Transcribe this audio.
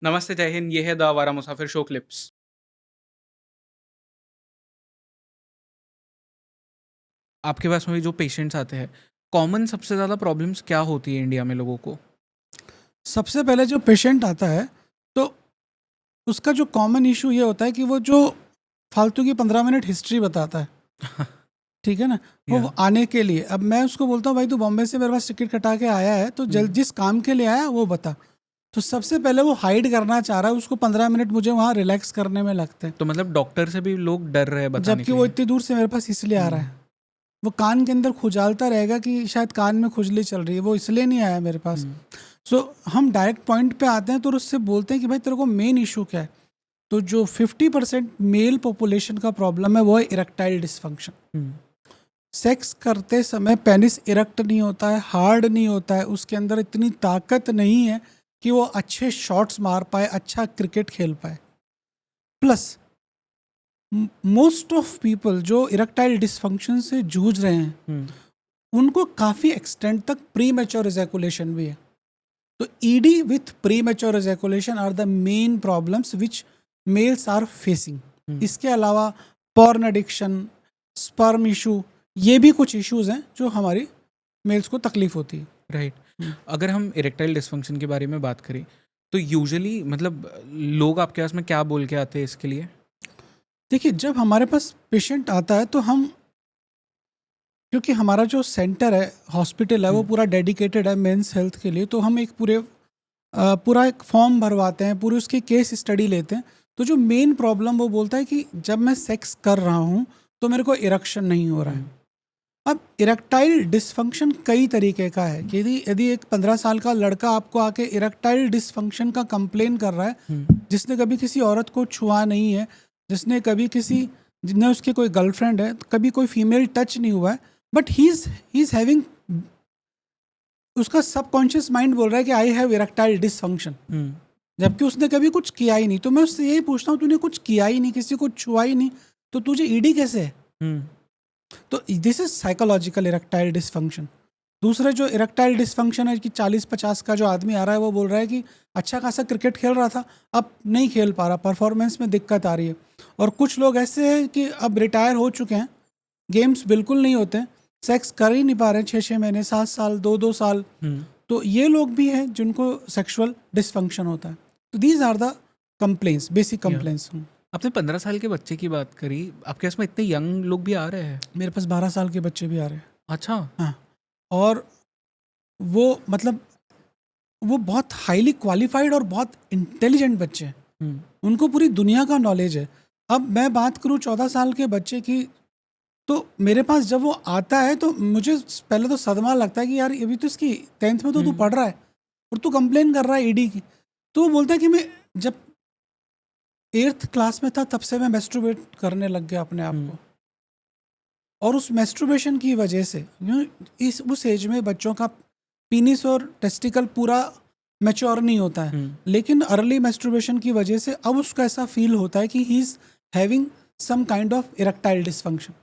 नमस्ते, जय हिंद। ये है द आवारा मुसाफिर शो क्लिप्स। आपके पास में भी जो पेशेंट्स आते हैं, कॉमन सबसे ज़्यादा प्रॉब्लम्स क्या होती है इंडिया में लोगों को? सबसे पहले जो पेशेंट आता है तो उसका जो कॉमन इशू ये होता है कि वो जो फालतू की 15 मिनट हिस्ट्री बताता है, ठीक है ना। वो या आने के लिए, अब मैं उसको बोलता हूँ भाई तू बॉम्बे से मेरे पास टिकट कटा के आया है तो जल्द जिस काम के लिए आया वो बता। तो सबसे पहले वो हाइड करना चाह रहा है, उसको 15 मिनट मुझे वहाँ रिलैक्स करने में लगते हैं, तो मतलब डॉक्टर से भी लोग डर रहे हैं बताने जबकि के वो लिए। इतनी दूर से मेरे पास इसलिए आ रहा है। वो कान के अंदर खुजालता रहेगा कि शायद कान में खुजली चल रही है, वो इसलिए नहीं आया मेरे पास। सो हम डायरेक्ट पॉइंट पे आते हैं तो उससे बोलते हैं कि भाई तेरे को मेन इशू क्या है। तो जो 50% मेल पॉपुलेशन का प्रॉब्लम है वो है इरेक्टाइल डिसफंक्शन। सेक्स करते समय पेनिस इरेक्ट नहीं होता है, हार्ड नहीं होता है, उसके अंदर इतनी ताकत नहीं है कि वो अच्छे शॉट्स मार पाए, अच्छा क्रिकेट खेल पाए। प्लस मोस्ट ऑफ पीपल जो इरेक्टाइल डिसफंक्शन से जूझ रहे हैं उनको काफ़ी एक्सटेंट तक प्री मैच्योर इजैकुलेशन भी है। तो ED with premature ejaculation are the main problems which males are facing. इसके अलावा पॉर्न एडिक्शन, स्पर्म इशू, ये भी कुछ इश्यूज हैं जो हमारी मेल्स को तकलीफ होती है। राइट। अगर हम इरेक्टाइल डिस्फंक्शन के बारे में बात करें तो यूजुअली मतलब लोग आपके पास में क्या बोल के आते हैं इसके लिए? देखिए, जब हमारे पास पेशेंट आता है तो हम, क्योंकि हमारा जो सेंटर है, हॉस्पिटल है, वो पूरा डेडिकेटेड है मेंस हेल्थ के लिए, तो हम एक पूरा एक फॉर्म भरवाते हैं, पूरी उसकी केस स्टडी लेते हैं। तो जो मेन प्रॉब्लम वो बोलता है कि जब मैं सेक्स कर रहा हूँ तो मेरे को इरेक्शन नहीं हो रहा है। अब इरेक्टाइल डिसफंक्शन कई तरीके का है कि यदि यदि एक 15 साल का लड़का आपको आके इरेक्टाइल डिसफंक्शन का कंप्लेन कर रहा है, जिसने कभी किसी औरत को छुआ नहीं है, जिसने उसकी कोई गर्लफ्रेंड है, कभी कोई फीमेल टच नहीं हुआ है, बट ही इज हैविंग, उसका सबकॉन्शियस माइंड बोल रहा है कि आई हैव इरेक्टाइल डिसफंक्शन, जबकि उसने कभी कुछ किया ही नहीं। तो मैं उससे यही पूछता हूँ, तूने कुछ किया ही नहीं, किसी को छुआ ही नहीं, तो तुझे ईडी कैसे है? तो this is psychological erectile dysfunction. दूसरा जो इरेक्टाइल डिसफंक्शन है कि 40-50 का जो आदमी आ रहा है वो बोल रहा है कि अच्छा खासा क्रिकेट खेल रहा था, अब नहीं खेल पा रहा, परफॉर्मेंस में दिक्कत आ रही है। और कुछ लोग ऐसे हैं कि अब रिटायर हो चुके हैं, गेम्स बिल्कुल नहीं होते हैं, सेक्स कर ही नहीं पा रहे हैं 6-6 महीने, 7 साल, 2-2 साल। तो ये लोग भी हैं जिनको सेक्सुअल डिसफंक्शन होता है। तो these are the complaints, basic complaints. आपने 15 साल के बच्चे की बात करी, आपके पास में इतने यंग लोग भी आ रहे हैं? मेरे पास 12 साल के बच्चे भी आ रहे हैं। अच्छा। हाँ, और वो मतलब वो बहुत हाईली क्वालिफाइड और बहुत इंटेलिजेंट बच्चे हैं, उनको पूरी दुनिया का नॉलेज है। अब मैं बात करूँ 14 साल के बच्चे की, तो मेरे पास जब वो आता है तो मुझे पहले तो सदमा लगता है कि यार अभी तो इसकी 10th में तो तू पढ़ रहा है और तू कंप्लेन कर रहा है ईडी की। तो वो बोलता है कि मैं जब 8th क्लास में था तब से मैं मैस्ट्रुबेट करने लग गया अपने आप को, और उस मैस्ट्रुबेशन की वजह से उस एज में बच्चों का पीनिस और टेस्टिकल पूरा मैच्योर नहीं होता है, लेकिन अर्ली मैस्ट्रुबेशन की वजह से अब उसका ऐसा फील होता है कि he is having some kind of erectile dysfunction.